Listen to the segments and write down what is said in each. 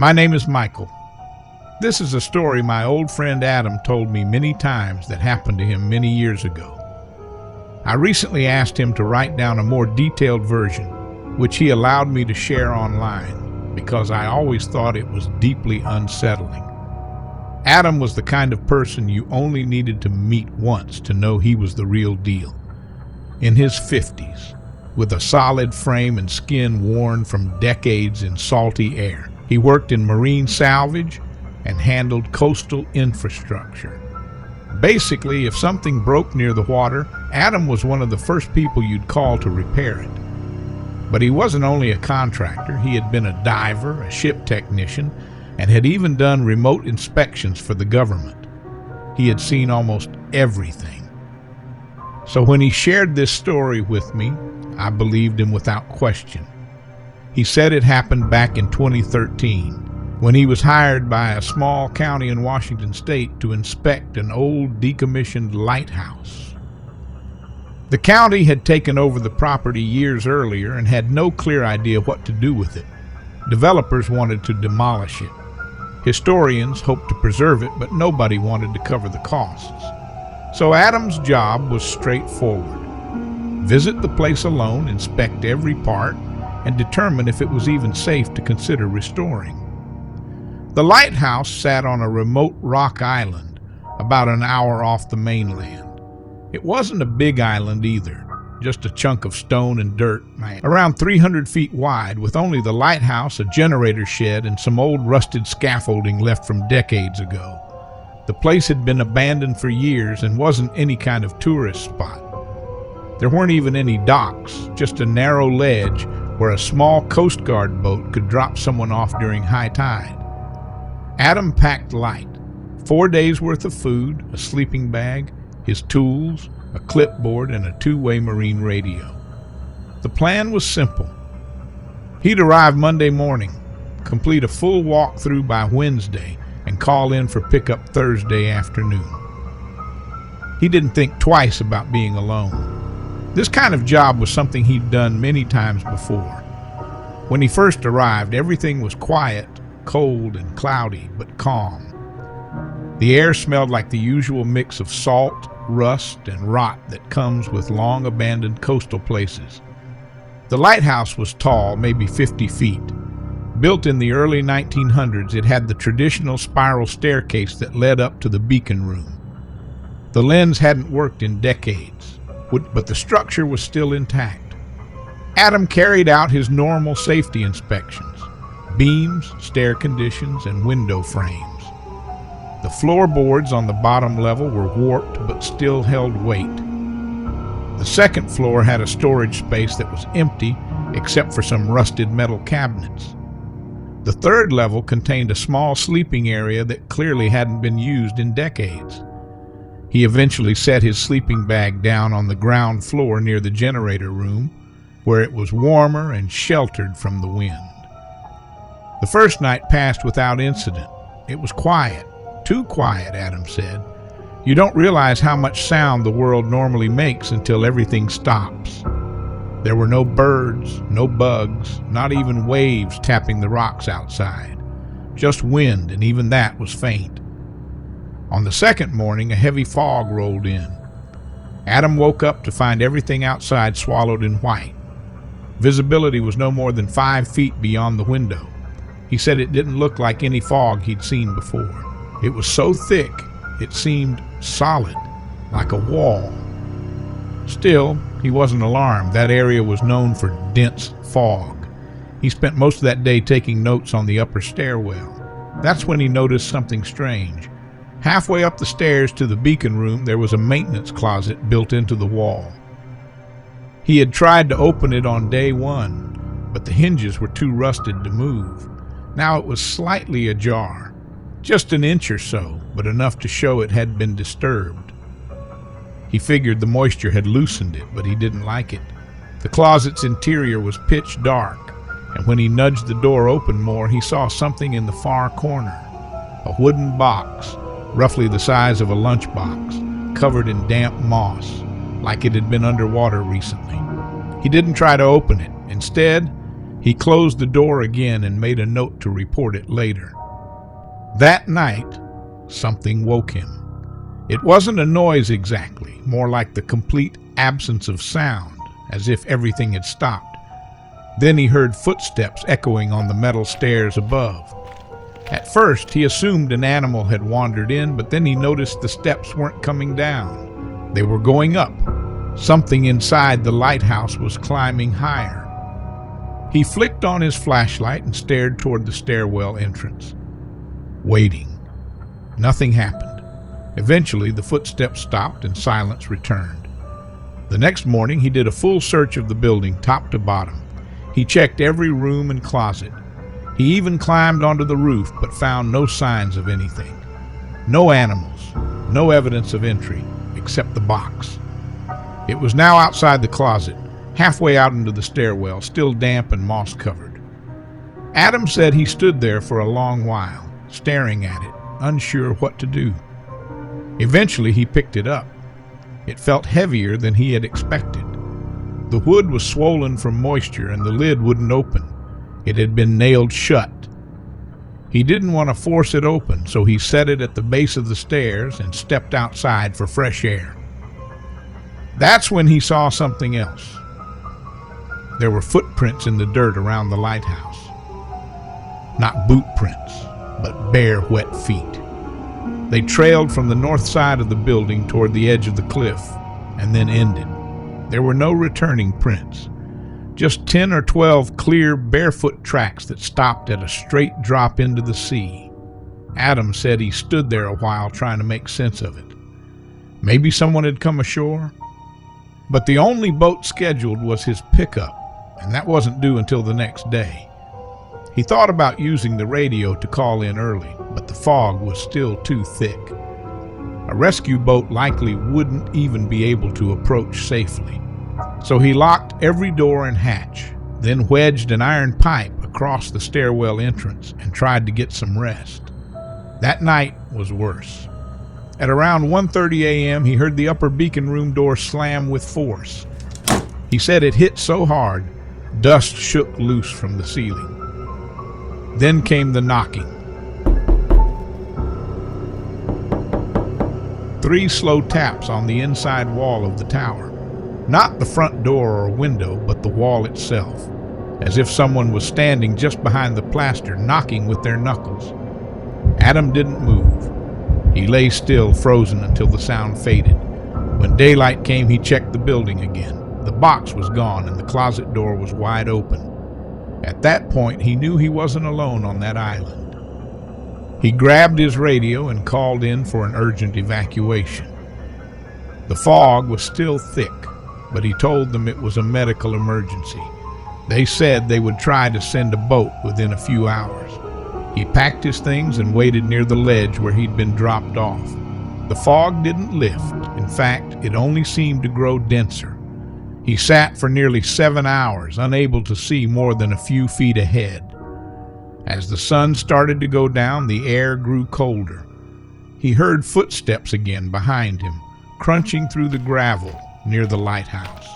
My name is Michael. This is a story my old friend Adam told me many times that happened to him many years ago. I recently asked him to write down a more detailed version, which he allowed me to share online because I always thought it was deeply unsettling. Adam was the kind of person you only needed to meet once to know he was the real deal. In his 50s, with a solid frame and skin worn from decades in salty air, he worked in marine salvage and handled coastal infrastructure. Basically, if something broke near the water, Adam was one of the first people you'd call to repair it. But he wasn't only a contractor, he had been a diver, a ship technician, and had even done remote inspections for the government. He had seen almost everything. So when he shared this story with me, I believed him without question. He said it happened back in 2013, when he was hired by a small county in Washington state to inspect an old decommissioned lighthouse. The county had taken over the property years earlier and had no clear idea what to do with it. Developers wanted to demolish it. Historians hoped to preserve it, but nobody wanted to cover the costs. So Adam's job was straightforward. Visit the place alone, inspect every part, and determine if it was even safe to consider restoring. The lighthouse sat on a remote rock island, about an hour off the mainland. It wasn't a big island either, just a chunk of stone and dirt, around 300 feet wide, with only the lighthouse, a generator shed, and some old rusted scaffolding left from decades ago. The place had been abandoned for years and wasn't any kind of tourist spot. There weren't even any docks, just a narrow ledge where a small Coast Guard boat could drop someone off during high tide. Adam packed light, 4 days worth of food, a sleeping bag, his tools, a clipboard, and a two-way marine radio. The plan was simple. He'd arrive Monday morning, complete a full walkthrough by Wednesday, and call in for pickup Thursday afternoon. He didn't think twice about being alone. This kind of job was something he'd done many times before. When he first arrived, everything was quiet, cold and cloudy, but calm. The air smelled like the usual mix of salt, rust, and rot that comes with long-abandoned coastal places. The lighthouse was tall, maybe 50 feet. Built in the early 1900s, it had the traditional spiral staircase that led up to the beacon room. The lens hadn't worked in decades, but the structure was still intact. Adam carried out his normal safety inspections: beams, stair conditions, and window frames. The floorboards on the bottom level were warped but still held weight. The second floor had a storage space that was empty except for some rusted metal cabinets. The third level contained a small sleeping area that clearly hadn't been used in decades. He eventually set his sleeping bag down on the ground floor near the generator room, where it was warmer and sheltered from the wind. The first night passed without incident. It was quiet, too quiet, Adam said. You don't realize how much sound the world normally makes until everything stops. There were no birds, no bugs, not even waves tapping the rocks outside. Just wind, and even that was faint. On the second morning, a heavy fog rolled in. Adam woke up to find everything outside swallowed in white. Visibility was no more than 5 feet beyond the window. He said it didn't look like any fog he'd seen before. It was so thick, it seemed solid, like a wall. Still, he wasn't alarmed. That area was known for dense fog. He spent most of that day taking notes on the upper stairwell. That's when he noticed something strange. Halfway up the stairs to the beacon room, there was a maintenance closet built into the wall. He had tried to open it on day one, but the hinges were too rusted to move. Now it was slightly ajar, just an inch or so, but enough to show it had been disturbed. He figured the moisture had loosened it, but he didn't like it. The closet's interior was pitch dark, and when he nudged the door open more, he saw something in the far corner. A wooden box, roughly the size of a lunchbox, covered in damp moss, like it had been underwater recently. He didn't try to open it. Instead, He closed the door again and made a note to report it later. That night, something woke him. It wasn't a noise exactly, more like the complete absence of sound, as if everything had stopped. Then he heard footsteps echoing on the metal stairs above. At first, he assumed an animal had wandered in, but then he noticed the steps weren't coming down. They were going up. Something inside the lighthouse was climbing higher. He flicked on his flashlight and stared toward the stairwell entrance, waiting. Nothing happened. Eventually, the footsteps stopped and silence returned. The next morning, he did a full search of the building, top to bottom. He checked every room and closet. He even climbed onto the roof, but found no signs of anything. No animals, no evidence of entry, except the box. It was now outside the closet, halfway out into the stairwell, still damp and moss-covered. Adam said he stood there for a long while, staring at it, unsure what to do. Eventually, he picked it up. It felt heavier than he had expected. The wood was swollen from moisture and the lid wouldn't open. It had been nailed shut. He didn't want to force it open, so he set it at the base of the stairs and stepped outside for fresh air. That's when he saw something else. There were footprints in the dirt around the lighthouse. Not boot prints, but bare, wet feet. They trailed from the north side of the building toward the edge of the cliff, and then ended. There were no returning prints. Just 10 or 12 clear, barefoot tracks that stopped at a straight drop into the sea. Adam said he stood there a while trying to make sense of it. Maybe someone had come ashore? But the only boat scheduled was his pickup, and that wasn't due until the next day. He thought about using the radio to call in early, but the fog was still too thick. A rescue boat likely wouldn't even be able to approach safely. So he locked every door and hatch, then wedged an iron pipe across the stairwell entrance and tried to get some rest. That night was worse. At around 1:30 a.m., he heard the upper beacon room door slam with force. He said it hit so hard, dust shook loose from the ceiling. Then came the knocking. 3 slow taps on the inside wall of the tower. Not the front door or window, but the wall itself, as if someone was standing just behind the plaster, knocking with their knuckles. Adam didn't move. He lay still, frozen, until the sound faded. When daylight came, he checked the building again. The box was gone and the closet door was wide open. At that point, he knew he wasn't alone on that island. He grabbed his radio and called in for an urgent evacuation. The fog was still thick, but he told them it was a medical emergency. They said they would try to send a boat within a few hours. He packed his things and waited near the ledge where he'd been dropped off. The fog didn't lift. In fact, it only seemed to grow denser. He sat for nearly 7 hours, unable to see more than a few feet ahead. As the sun started to go down, the air grew colder. He heard footsteps again behind him, crunching through the gravel near the lighthouse.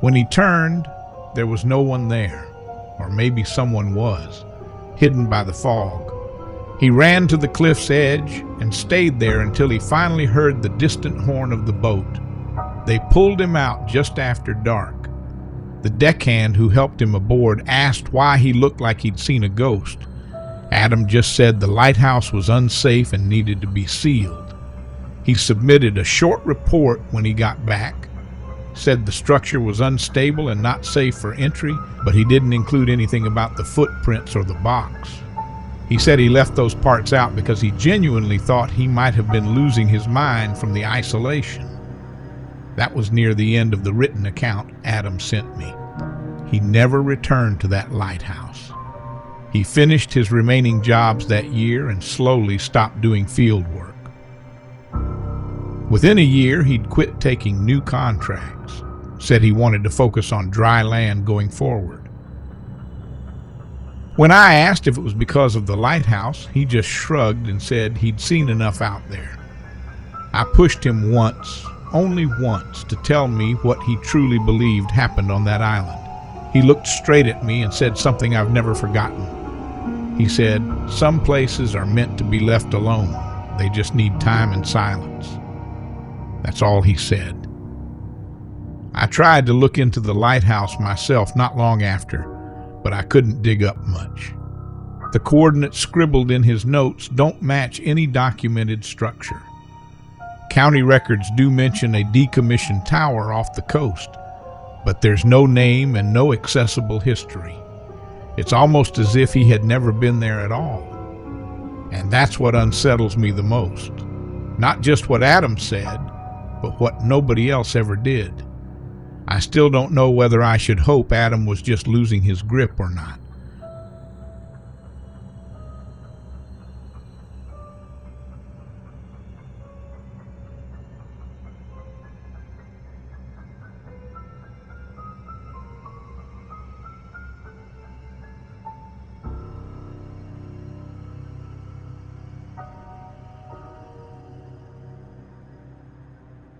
When he turned, there was no one there, or maybe someone was, hidden by the fog. He ran to the cliff's edge and stayed there until he finally heard the distant horn of the boat. They pulled him out just after dark. The deckhand who helped him aboard asked why he looked like he'd seen a ghost. Adam just said the lighthouse was unsafe and needed to be sealed. He submitted a short report when he got back, said the structure was unstable and not safe for entry, but he didn't include anything about the footprints or the box. He said he left those parts out because he genuinely thought he might have been losing his mind from the isolation. That was near the end of the written account Adam sent me. He never returned to that lighthouse. He finished his remaining jobs that year and slowly stopped doing field work. Within a year, he'd quit taking new contracts, said he wanted to focus on dry land going forward. When I asked if it was because of the lighthouse, he just shrugged and said he'd seen enough out there. I pushed him once, only once, to tell me what he truly believed happened on that island. He looked straight at me and said something I've never forgotten. He said, "Some places are meant to be left alone. They just need time and silence." That's all he said. I tried to look into the lighthouse myself not long after, but I couldn't dig up much. The coordinates scribbled in his notes don't match any documented structure. County records do mention a decommissioned tower off the coast, but there's no name and no accessible history. It's almost as if he had never been there at all. And that's what unsettles me the most. Not just what Adam said, but what nobody else ever did. I still don't know whether I should hope Adam was just losing his grip or not.